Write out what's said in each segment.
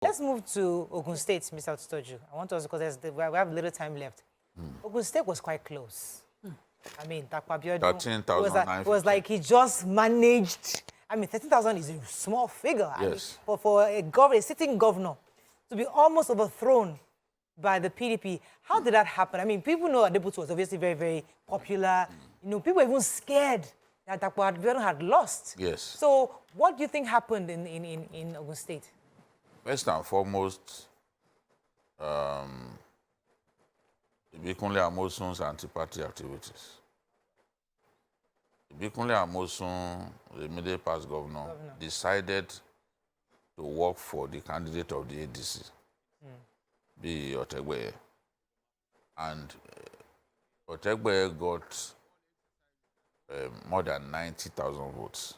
Let's move to Ogun State, Mr. Otitoju. I want us, because we have little time left. Ogun State was quite close. I mean, Dapo Abiodun was like he just managed. I mean, 13,000 is a small figure. Yes. I mean, for a sitting governor to be almost overthrown by the PDP. How did that happen? I mean, people know Adebutu was obviously very, very popular. You know, people were even scared that Dapo Abiodun had lost. Yes. So what do you think happened in Ogun State? First and foremost, Ibikunle Amosun's anti-party activities. Ibikunle Amosun, the immediate past governor, decided to work for the candidate of the ADC, be Otegbe. And Otegbe got more than 90,000 votes.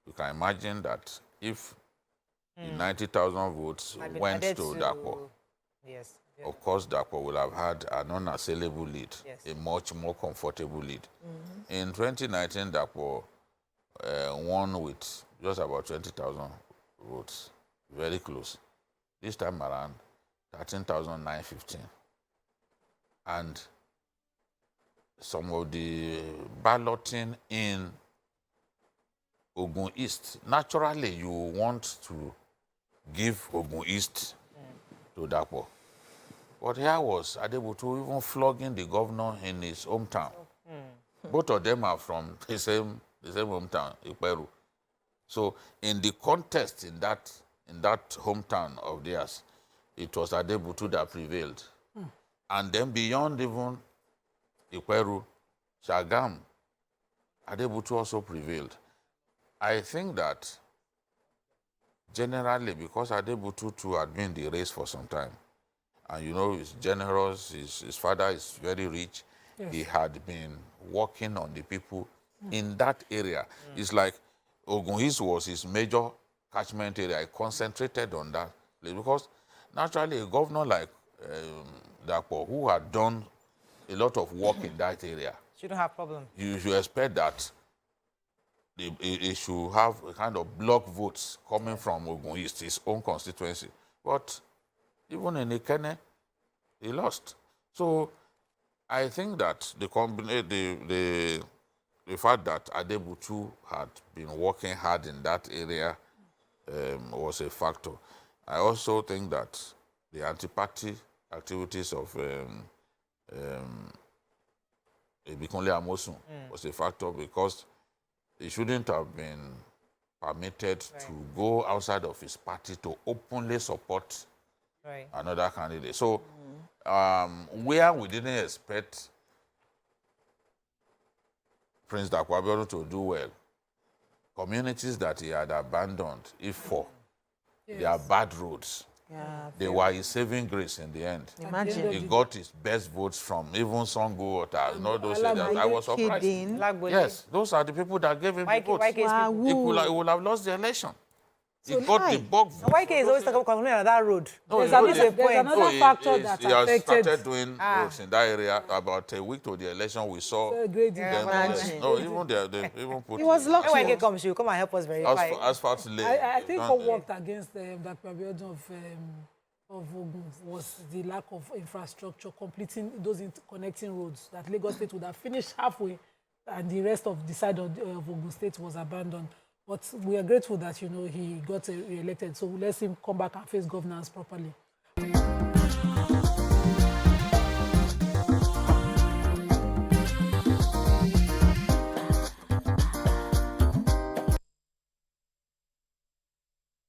You can imagine that if the 90,000 votes went to Dapo, yes. of course, Dapo will have had an unassailable lead, a much more comfortable lead. In 2019, Dapo won with just about 20,000 votes, very close. This time around, 13,915. And some of the balloting in Ogun East, naturally you want to give Ogun East to Dapo. But here was Adebutu even flogging the governor in his hometown. Both of them are from the same hometown, Iperu. So in the contest in that hometown of theirs, it was Adebutu that prevailed. And then beyond even Iperu, Shagam, Adebutu also prevailed. I think that generally, because Adebutu too had been in the race for some time, and you know, he's generous, his father is very rich, he had been working on the people in that area. It's like Ogun East was his major catchment area. I concentrated on that because naturally a governor like Dapo, who had done a lot of work in that area, shouldn't have problem. You should expect that he should have a kind of block votes coming from Ogun East, his own constituency. But even in Ikene, he lost. So I think that the fact that Adebutu had been working hard in that area was a factor. I also think that the anti-party activities of Ibikunle Amosun was a factor, because he shouldn't have been permitted to go outside of his party to openly support another candidate. So where we didn't expect Prince Dapo Abiodun to do well, communities that he had abandoned, if for, they are bad roads. They were his saving grace in the end. Imagine. He got his best votes from even Songo Water. You know, those areas. I was surprised. Yes, those are the people that gave him the votes. He would have lost the election. He got the bug vote. Why is always talking about that road? No, there's another factor that he has started doing roads in that area. About a week to the election, we saw them. No, even they even put. He was lucky. When YK comes, you come and help us verify. Asphalt lane. I think what worked against Dapo Abiodun of Ogun was the lack of infrastructure, completing those connecting roads that Lagos State would have finished halfway, and the rest of the side of Ogun State was abandoned. But we are grateful that, you know, he got re-elected. So let's him come back and face governance properly.